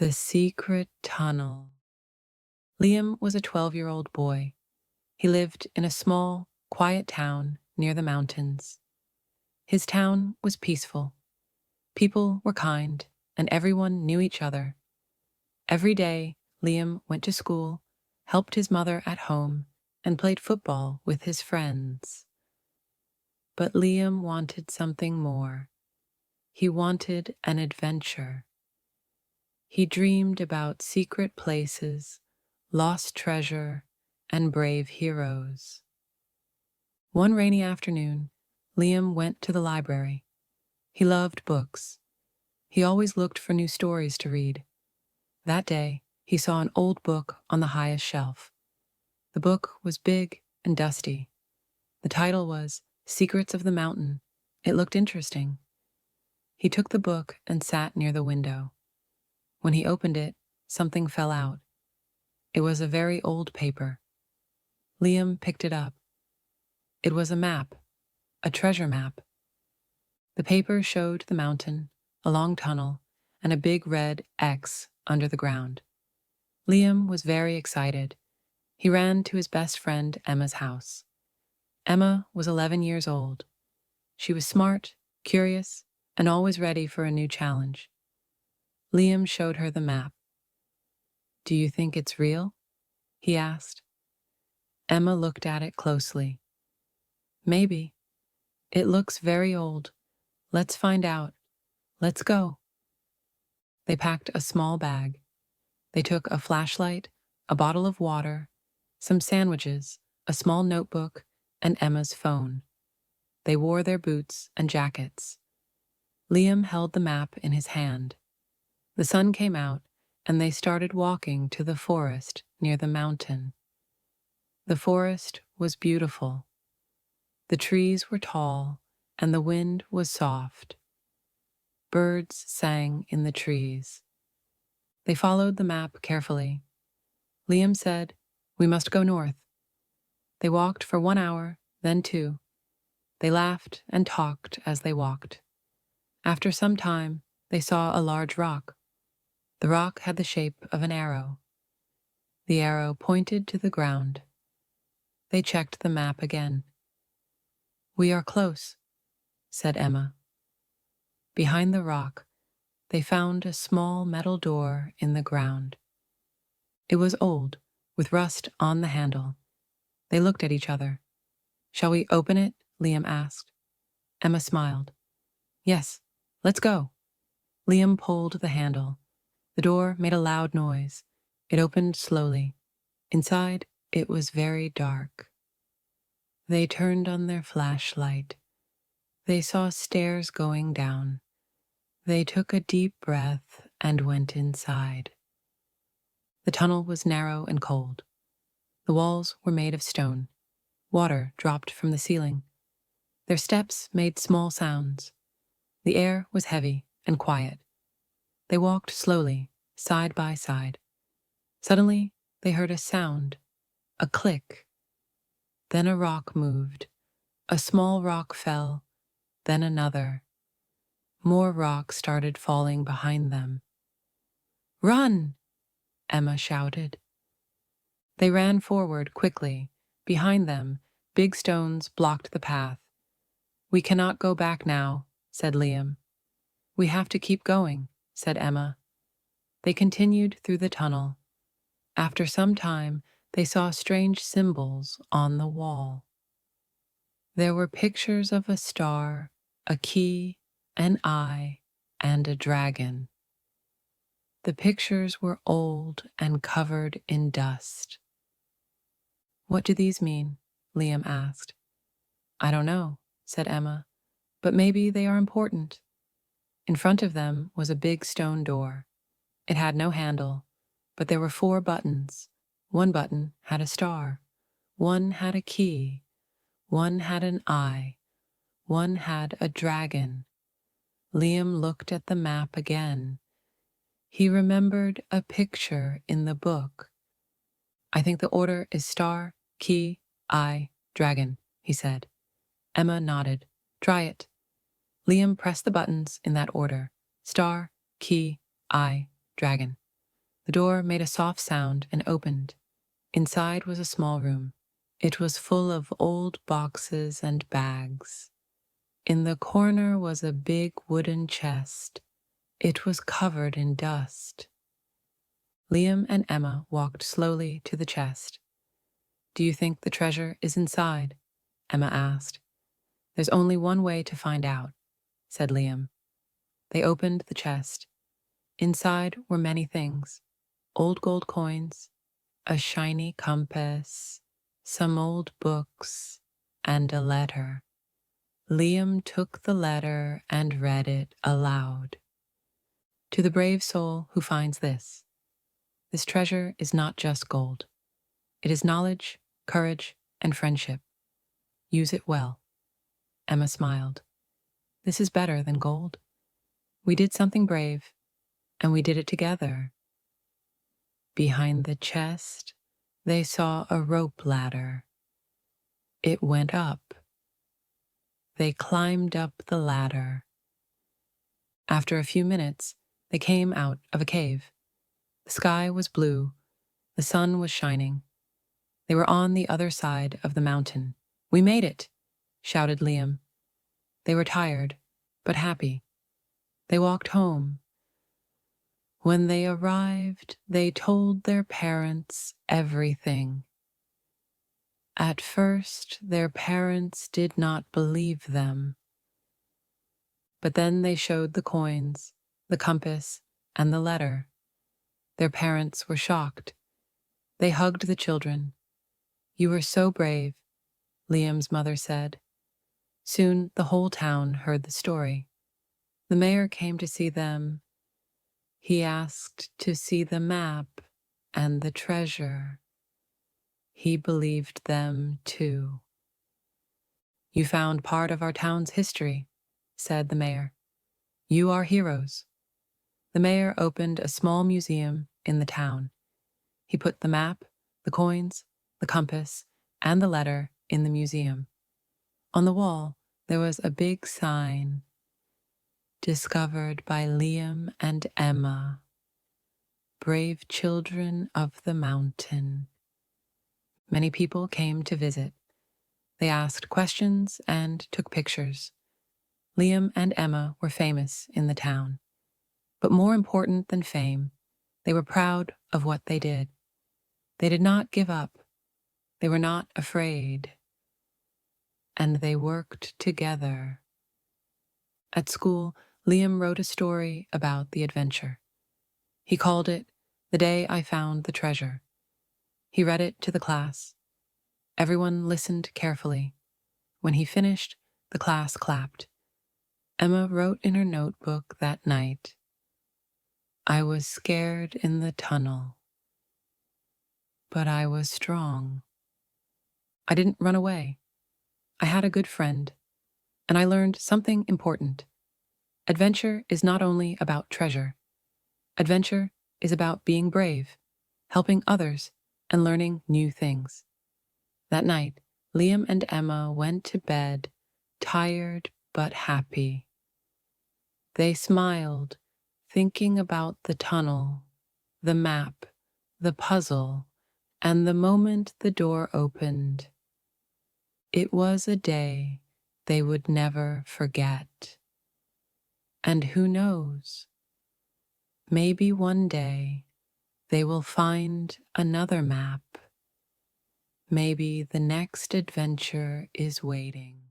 The Secret Tunnel. Liam was a 12-year-old boy. He lived in a small, quiet town near the mountains. His town was peaceful. People were kind, and everyone knew each other. Every day, Liam went to school, helped his mother at home, and played football with his friends. But Liam wanted something more. He wanted an adventure. He dreamed about secret places, lost treasure, and brave heroes. One rainy afternoon, Liam went to the library. He loved books. He always looked for new stories to read. That day, he saw an old book on the highest shelf. The book was big and dusty. The title was Secrets of the Mountain. It looked interesting. He took the book and sat near the window. When he opened it, something fell out. It was a very old paper. Liam picked it up. It was a map, a treasure map. The paper showed the mountain, a long tunnel, and a big red X under the ground. Liam was very excited. He ran to his best friend Emma's house. Emma was 11 years old. She was smart, curious, and always ready for a new challenge. Liam showed her the map. "Do you think it's real?" he asked. Emma looked at it closely. "Maybe. It looks very old. Let's find out. Let's go." They packed a small bag. They took a flashlight, a bottle of water, some sandwiches, a small notebook, and Emma's phone. They wore their boots and jackets. Liam held the map in his hand. The sun came out, and they started walking to the forest near the mountain. The forest was beautiful. The trees were tall, and the wind was soft. Birds sang in the trees. They followed the map carefully. Liam said, "We must go north." They walked for 1 hour, then 2. They laughed and talked as they walked. After some time, they saw a large rock. The rock had the shape of an arrow. The arrow pointed to the ground. They checked the map again. "We are close," said Emma. Behind the rock, they found a small metal door in the ground. It was old, with rust on the handle. They looked at each other. "Shall we open it?" Liam asked. Emma smiled. "Yes, let's go." Liam pulled the handle. The door made a loud noise. It opened slowly. Inside, it was very dark. They turned on their flashlight. They saw stairs going down. They took a deep breath and went inside. The tunnel was narrow and cold. The walls were made of stone. Water dropped from the ceiling. Their steps made small sounds. The air was heavy and quiet. They walked slowly, side by side. Suddenly, they heard a sound, a click. Then a rock moved. A small rock fell, then another. More rocks started falling behind them. "Run!" Emma shouted. They ran forward quickly. Behind them, big stones blocked the path. "We cannot go back now," said Liam. "We have to keep going," said Emma. They continued through the tunnel. After some time, they saw strange symbols on the wall. There were pictures of a star, a key, an eye, and a dragon. The pictures were old and covered in dust. "What do these mean?" Liam asked. "I don't know," said Emma, "but maybe they are important." In front of them was a big stone door. It had no handle, but there were 4 buttons. One button had a star. One had a key. One had an eye. One had a dragon. Liam looked at the map again. He remembered a picture in the book. "I think the order is star, key, eye, dragon," he said. Emma nodded. "Try it." Liam pressed the buttons in that order: star, key, eye, dragon. The door made a soft sound and opened. Inside was a small room. It was full of old boxes and bags. In the corner was a big wooden chest. It was covered in dust. Liam and Emma walked slowly to the chest. "Do you think the treasure is inside?" Emma asked. "There's only one way to find out," said Liam. They opened the chest. Inside were many things: old gold coins, a shiny compass, some old books, and a letter. Liam took the letter and read it aloud. "To the brave soul who finds this treasure is not just gold. It is knowledge, courage, and friendship. Use it well." Emma smiled. "This is better than gold. We did something brave, and we did it together." Behind the chest, they saw a rope ladder. It went up. They climbed up the ladder. After a few minutes, they came out of a cave. The sky was blue. The sun was shining. They were on the other side of the mountain. "We made it!" shouted Liam. They were tired, but happy. They walked home. When they arrived, they told their parents everything. At first, their parents did not believe them. But then they showed the coins, the compass, and the letter. Their parents were shocked. They hugged the children. "You were so brave," Liam's mother said. Soon the whole town heard the story. The mayor came to see them. He asked to see the map and the treasure. He believed them too. "You found part of our town's history," said the mayor. "You are heroes." The mayor opened a small museum in the town. He put the map, the coins, the compass, and the letter in the museum. On the wall, there was a big sign: "Discovered by Liam and Emma, brave children of the mountain." Many people came to visit. They asked questions and took pictures. Liam and Emma were famous in the town. But more important than fame, they were proud of what they did. They did not give up. They were not afraid. And they worked together. At school, Liam wrote a story about the adventure. He called it "The Day I Found the Treasure." He read it to the class. Everyone listened carefully. When he finished, the class clapped. Emma wrote in her notebook that night, "I was scared in the tunnel, but I was strong. I didn't run away. I had a good friend, and I learned something important. Adventure is not only about treasure. Adventure is about being brave, helping others, and learning new things." That night, Liam and Emma went to bed, tired but happy. They smiled, thinking about the tunnel, the map, the puzzle, and the moment the door opened. It was a day they would never forget. And who knows, maybe one day they will find another map. Maybe the next adventure is waiting.